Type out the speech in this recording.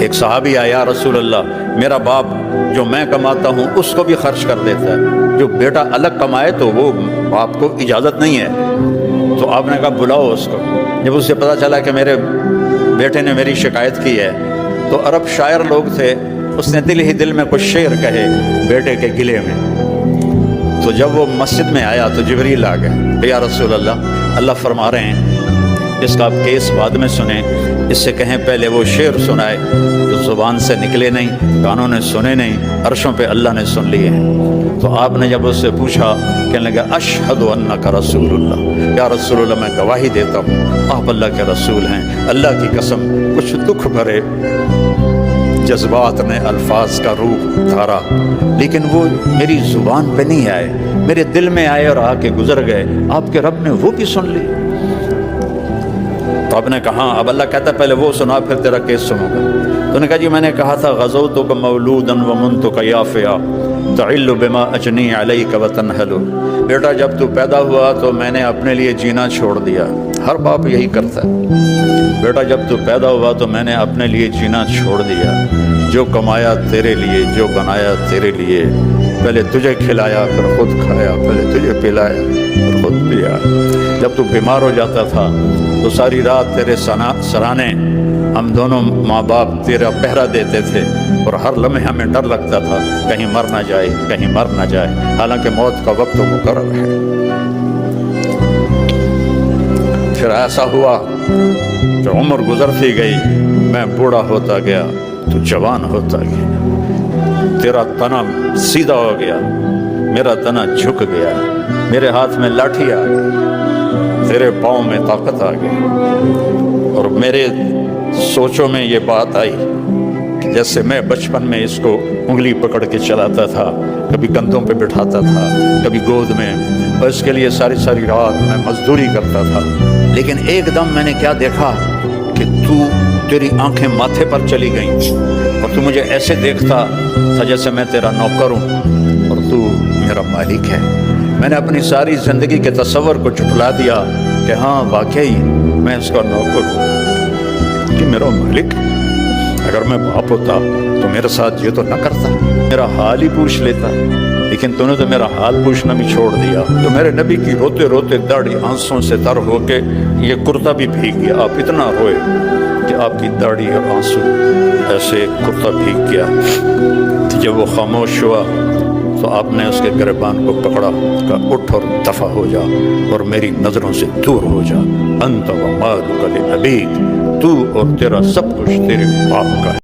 ایک صحابی آیا، رسول اللہ میرا باپ جو میں کماتا ہوں اس کو بھی خرچ کر دیتا ہے، جو بیٹا الگ کمائے تو وہ باپ کو اجازت نہیں ہے۔ تو آپ نے کہا بلاؤ اس کو۔ جب اسے پتہ چلا کہ میرے بیٹے نے میری شکایت کی ہے تو عرب شاعر لوگ تھے، اس نے دل ہی دل میں کچھ شعر کہے بیٹے کے گلے میں۔ تو جب وہ مسجد میں آیا تو جبریل آ گئے، یا رسول اللہ فرما رہے ہیں اس کا آپ کیس بعد میں سنیں، اس سے کہیں پہلے وہ شعر سنائے جو زبان سے نکلے نہیں، کانوں نے سنے نہیں، عرشوں پہ اللہ نے سن لیے ہیں۔ تو آپ نے جب اس سے پوچھا، کہنے لگا اشہد انک رسول اللہ، یا رسول اللہ میں گواہی دیتا ہوں آپ اللہ کے رسول ہیں۔ اللہ کی قسم کچھ دکھ بھرے جذبات نے الفاظ کا روپ دھارا، لیکن وہ میری زبان پہ نہیں آئے، میرے دل میں آئے اور آ کے گزر گئے، آپ کے رب نے وہ بھی سن لی۔ تو آپ نے کہا، اب اللہ کہتا ہے پہلے وہ سنا پھر تیرا کیس سنوں گا۔ تو انہوں نے کہا جی میں نے کہا تھا غزوتک مولودا ومنتک یافعا تعل بما اجنی علیک وتنحل، بیٹا جب تو پیدا ہوا تو میں نے اپنے لیے جینا چھوڑ دیا۔ ہر باپ یہی کرتا ہے، بیٹا جب تو پیدا ہوا تو میں نے اپنے لیے جینا چھوڑ دیا، جو کمایا تیرے لیے، جو بنایا تیرے لیے، پہلے تجھے کھلایا پھر خود کھایا، پہلے تجھے پلایا پھر خود پیا۔ جب تو بیمار ہو جاتا تھا تو ساری رات تیرے سرانے ہم دونوں ماں باپ تیرا پہرا دیتے تھے، اور ہر لمحے ہمیں ڈر لگتا تھا کہیں مر نہ جائے، کہیں مر نہ جائے، حالانکہ موت کا وقت تو مقرر ہے۔ پھر ایسا ہوا کہ عمر گزرتی گئی، میں بوڑھا ہوتا گیا تو جوان ہوتا گیا، تیرا تنا سیدھا ہو گیا، میرا تنا جھک گیا، میرے ہاتھ میں لاٹھی آ گئی، تیرے پاؤں میں طاقت آ گئی، اور میرے سوچوں میں یہ بات آئی کہ جیسے میں بچپن میں اس کو انگلی پکڑ کے چلاتا تھا، کبھی کندھوں پہ بٹھاتا تھا، کبھی گود میں، اور اس کے لیے ساری رات میں مزدوری کرتا تھا، لیکن ایک دم میں نے کیا دیکھا کہ تیری آنکھیں ماتھے پر چلی گئیں، اور تو مجھے ایسے دیکھتا تھا جیسے میں تیرا نوکر ہوں اور تو میرا مالک ہے۔ میں نے اپنی ساری زندگی کے تصور کو جھٹلا دیا کہ ہاں واقعی میں اس کا نوکر ہوں، کہ میرا مالک، اگر میں باپ ہوتا تو میرے ساتھ یہ تو نہ کرتا، میرا حال ہی پوچھ لیتا، لیکن تو نے تو میرا حال پوچھنا بھی چھوڑ دیا۔ تو میرے نبی کی روتے روتے داڑھی آنسوں سے تر ہو کے یہ کرتا بھی بھیگ گیا، آپ اتنا روئے کہ آپ کی داڑھی اور آنسو ایسے کرتا بھیگ گیا۔ جب وہ خاموش ہوا تو آپ نے اس کے گریبان کو پکڑا، کہا اٹھ اور دفع ہو جا اور میری نظروں سے دور ہو جا، انت و مالک لابیک، تو اور تیرا سب کچھ تیرے باپ کا ہے۔